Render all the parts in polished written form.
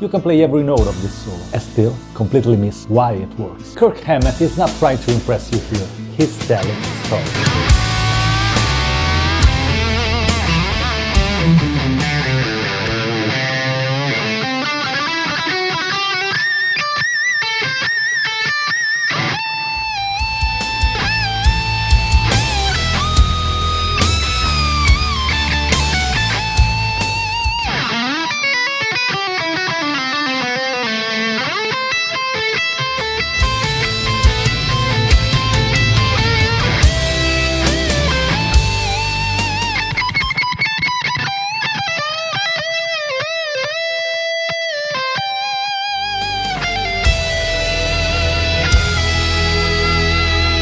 You can play every note of this solo and still completely miss why it works. Kirk Hammett is not trying to impress you here, he's telling a story.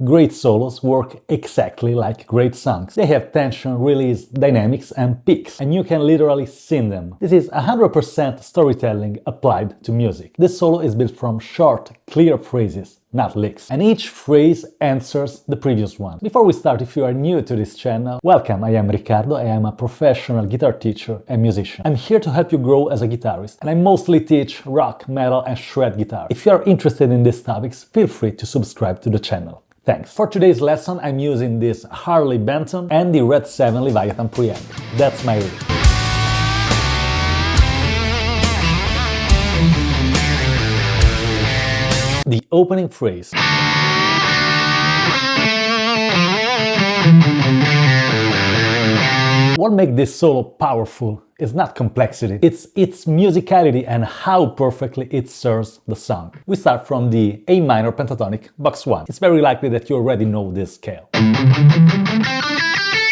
Great solos work exactly like great songs. They have tension, release, dynamics and peaks, and you can literally sing them. This is 100% storytelling applied to music. This solo is built from short, clear phrases, not licks, and each phrase answers the previous one. Before we start, if you are new to this channel, welcome, I am Riccardo, I am a professional guitar teacher and musician. I'm here to help you grow as a guitarist, and I mostly teach rock, metal and shred guitar. If you are interested in these topics, feel free to subscribe to the channel. Thanks. For today's lesson, I'm using this Harley Benton and the Red 7 Leviathan preamp. That's my rig. The opening phrase. What makes this solo powerful is not complexity, it's its musicality and how perfectly it serves the song. We start from the A minor pentatonic box 1. It's very likely that you already know this scale.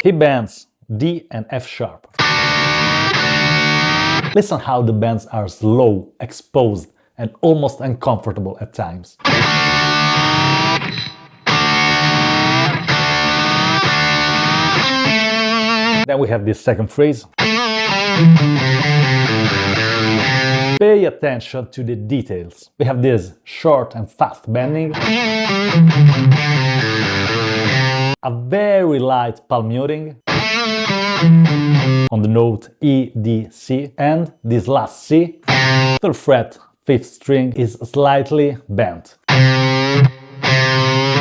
He bends D and F sharp. Listen how the bends are slow, exposed, and almost uncomfortable at times. Then we have this second phrase. Pay attention to the details. We have this short and fast bending, a very light palm muting on the note E, D, C, and this last C, 3rd fret, 5th string is slightly bent.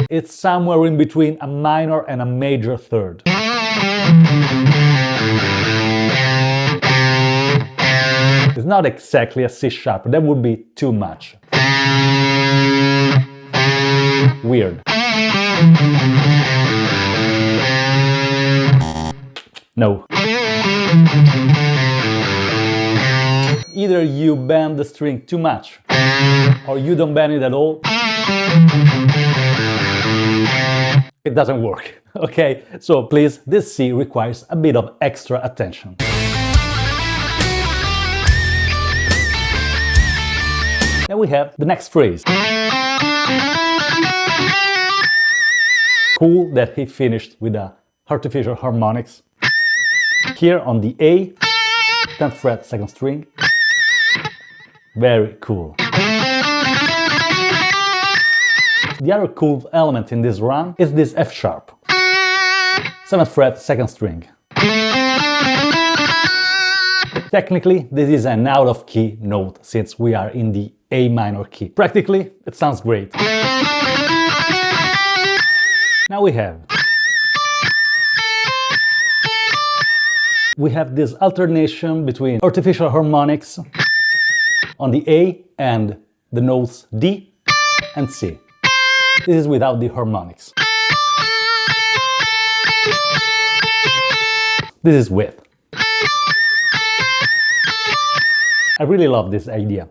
It's somewhere in between a minor and a major third. It's not exactly a C sharp, that would be too much. Weird. No. Either you bend the string too much, or you don't bend it at all. It doesn't work, okay? So please, this C requires a bit of extra attention. Then we have the next phrase. Cool that he finished with the artificial harmonics. Here on the A, 10th fret, 2nd string. Very cool. The other cool element in this run is this F sharp. 7th fret, 2nd string. Technically, this is an out-of-key note since we are in the A minor key. Practically, it sounds great. Now we have this alternation between artificial harmonics on the A and the notes D and C. This is without the harmonics. This is with. I really love this idea.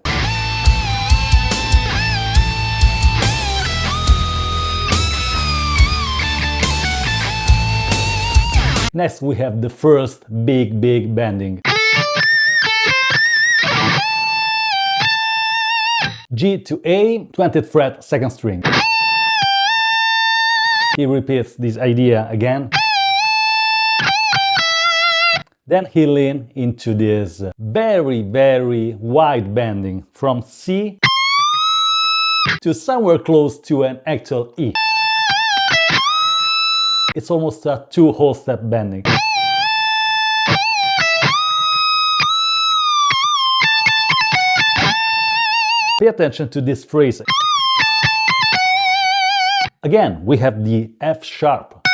Next we have the first big bending. G to A, 20th fret, 2nd string. He repeats this idea again. Then he leans into this very wide bending from C to somewhere close to an actual E. It's almost a 2-whole step bending. Pay attention to this phrase. Again, we have the F sharp.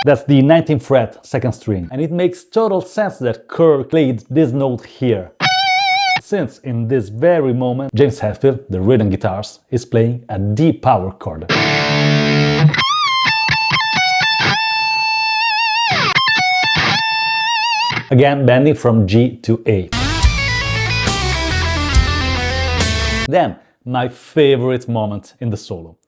That's the 19th fret, second string. And it makes total sense that Kirk played this note here, since in this very moment, James Hetfield, the rhythm guitars, is playing a D power chord. Again, bending from G to A. Then, my favorite moment in the solo.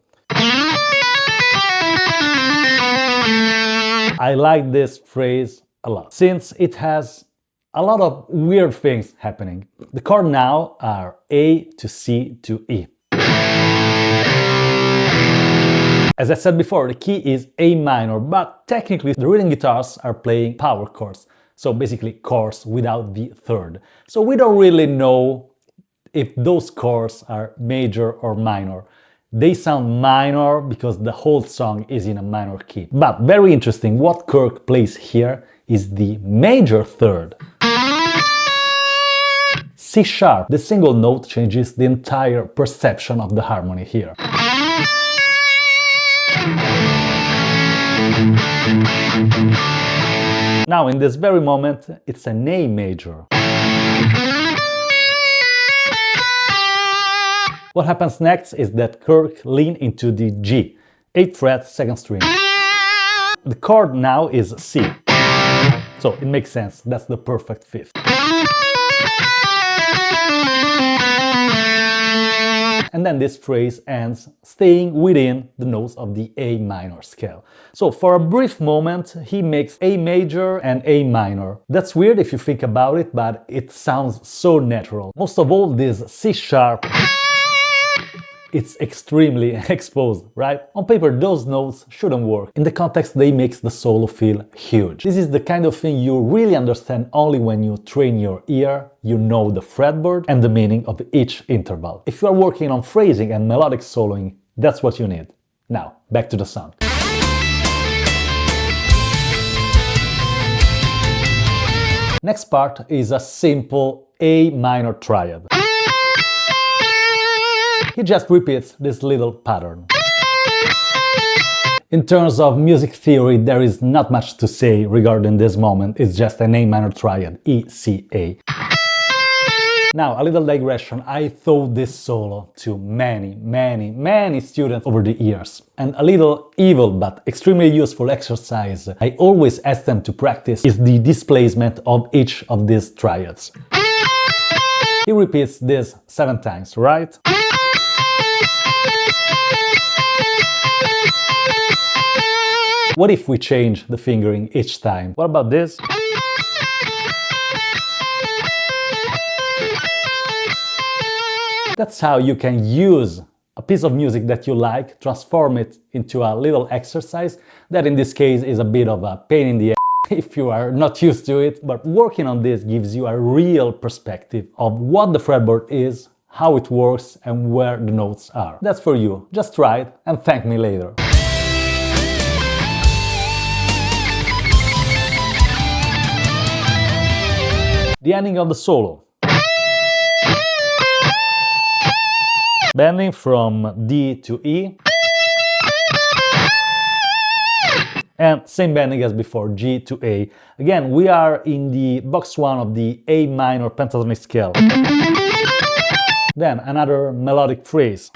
I like this phrase a lot, since it has a lot of weird things happening. The chords now are A to C to E. As I said before, the key is A minor, but technically the rhythm guitars are playing power chords, so basically chords without the third. So we don't really know if those chords are major or minor. They sound minor because the whole song is in a minor key. But very interesting, what Kirk plays here is the major third. C sharp, the single note changes the entire perception of the harmony here. Now, in this very moment, it's an A major. What happens next is that Kirk leans into the G, 8th fret, second string. The chord now is C, so it makes sense, that's the perfect fifth. And then this phrase ends staying within the notes of the A minor scale. So for a brief moment, he makes A major and A minor. That's weird if you think about it, but it sounds so natural. Most of all, this C sharp, it's extremely exposed, right? On paper, those notes shouldn't work. In the context, they make the solo feel huge. This is the kind of thing you really understand only when you train your ear, you know the fretboard and the meaning of each interval. If you are working on phrasing and melodic soloing, that's what you need. Now, back to the song. Next part is a simple A minor triad. He just repeats this little pattern. In terms of music theory, there is not much to say regarding this moment, it's just an A minor triad, E, C, A. Now, a little digression, I taught this solo to many students over the years. And a little evil but extremely useful exercise I always ask them to practice is the displacement of each of these triads. He repeats this 7 times, right? What if we change the fingering each time? What about this? That's how you can use a piece of music that you like, transform it into a little exercise that in this case is a bit of a pain in the ass if you are not used to it, but working on this gives you a real perspective of what the fretboard is, how it works and where the notes are. That's for you. Just try it and thank me later. The ending of the solo. Bending from D to E. And same bending as before, G to A. Again, we are in the box 1 of the A minor pentatonic scale. Then another melodic phrase.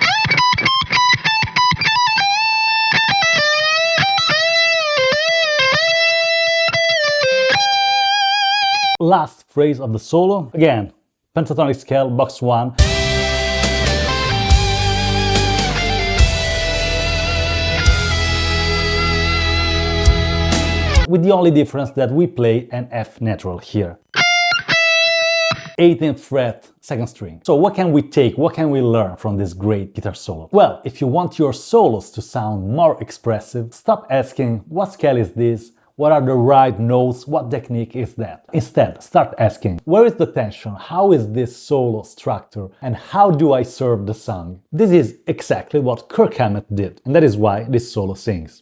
Last phrase of the solo, again, pentatonic scale, box 1. With the only difference that we play an F natural here. 18th fret, second string. So what can we take, what can we learn from this great guitar solo? Well, if you want your solos to sound more expressive, stop asking what scale is this, what are the right notes, what technique is that? Instead, start asking, where is the tension, how is this solo structured, and how do I serve the song? This is exactly what Kirk Hammett did, and that is why this solo sings.